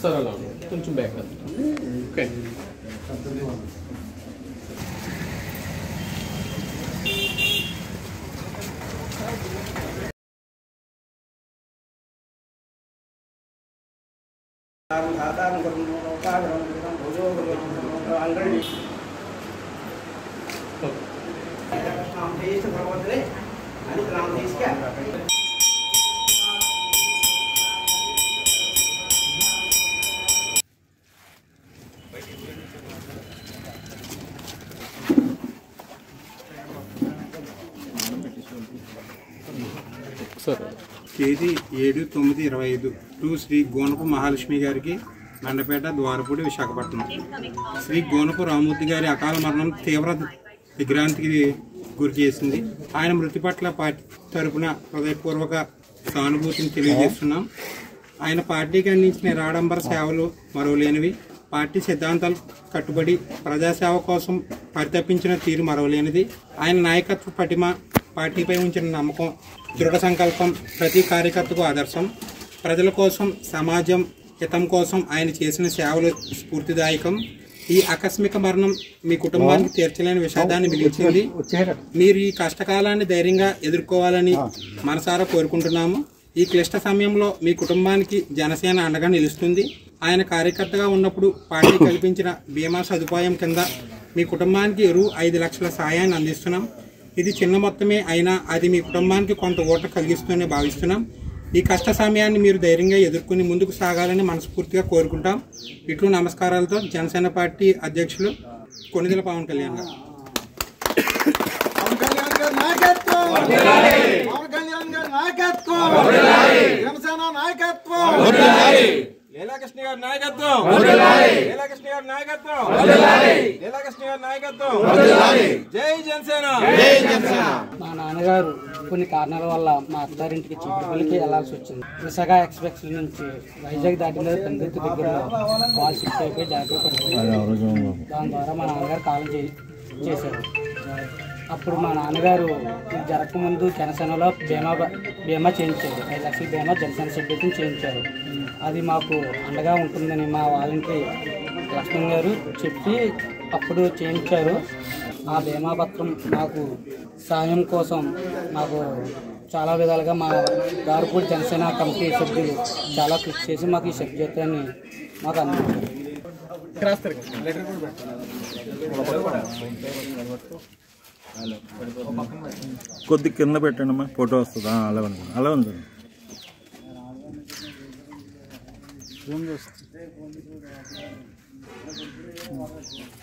Sir అలా కొంచెం back okay. తేదీ 7/9/25 టు శ్రీ గోనపు మహాలక్ష్మి గారికి మండపేట ద్వారపూడి విశాఖపట్నం. శ్రీ గోనపు రామూర్తి గారి అకాల మరణం తీవ్ర దిగ్భ్రాంతికి గురి చేసింది. ఆయన మృతి పట్ల పార్టీ తరపున హృదయపూర్వక సానుభూతిని తెలియజేస్తున్నాం. ఆయన పార్టీకి అందించిన నిరాడంబర సేవలు మరవలేనివి. పార్టీ సిద్ధాంతాలు కట్టుబడి ప్రజాసేవ కోసం పరితపించిన తీరు మరవలేనిది. ఆయన నాయకత్వ పటిమ, పార్టీపై ఉంచిన నమ్మకం, దృఢ సంకల్పం ప్రతి కార్యకర్తకు ఆదర్శం. ప్రజల కోసం, సమాజం హితం కోసం ఆయన చేసిన సేవలు స్ఫూర్తిదాయకం. ఈ ఆకస్మిక మరణం మీ కుటుంబానికి తీర్చలేని విషాదాన్ని మిగిల్చింది. మీరు ఈ కష్టకాలాన్ని ధైర్యంగా ఎదుర్కోవాలని మనసారా కోరుకుంటున్నాము. ఈ క్లిష్ట సమయంలో మీ కుటుంబానికి జనసేన అండగా నిలుస్తుంది. ఆయన కార్యకర్తగా ఉన్నప్పుడు పార్టీ కల్పించిన బీమా సదుపాయం కింద మీ కుటుంబానికి రూ. 5 లక్షల సాయాన్ని అందిస్తున్నాం. ఇది చిన్న మొత్తమే అయినా అది మీ కుటుంబానికి కొంత ఊరట కలిగిస్తుందని భావిస్తున్నాం. ఈ కష్ట సమయాన్ని మీరు ధైర్యంగా ఎదుర్కొని ముందుకు సాగాలని మనస్ఫూర్తిగా కోరుకుంటాం. ఇట్లు నమస్కారాలతో జనసేన పార్టీ అధ్యక్షులు కొణిదెల పవన్ కళ్యాణ్ గారు. లీలాకృష్ణ గారి నాయకత్వం, లీలాకృష్ణ గారి నాయకత్వం, లీలాకృష్ణ గారి నాయకత్వం. జై జనసేన. మా నాన్నగారు కొన్ని కారణాల వల్ల మా అత్తారింటికి చిక్కుపల్లికి వెళ్లాల్సి వచ్చింది. విశాఖ ఎక్స్ప్రెస్ నుంచి వైజాగ్ దాటిన పెందుర్తి దగ్గరలో కాల్ షిఫ్ట్ అయిపోయి జాగ్రత్త పడిపోయారు. దాని ద్వారా మా నాన్నగారు కాలం చేశారు. అప్పుడు మా నాన్నగారు జరగకముందు జనసేనలో బీమా చేయించారు. 5 లక్షల బీమా జనసేన సభ్యత్వం చేయించారు. అది మాకు అండగా ఉంటుందని మా వాలంటీ లక్ష్మణ్ గారు చెప్పి అప్పుడు చేయించారు. ఆ బీమా పత్రం మాకు సాయం కోసం మాకు చాలా విధాలుగా మా దారుపూడి జనసేన కమిటీ సభ్యులు చాలా కృషి చేసి మాకు ఈ సభ్యత్వాన్ని మాకు అందించారు. కొద్ది కింద పెట్టండి అమ్మా, ఫోటో వస్తుందా? అలా ఉంది.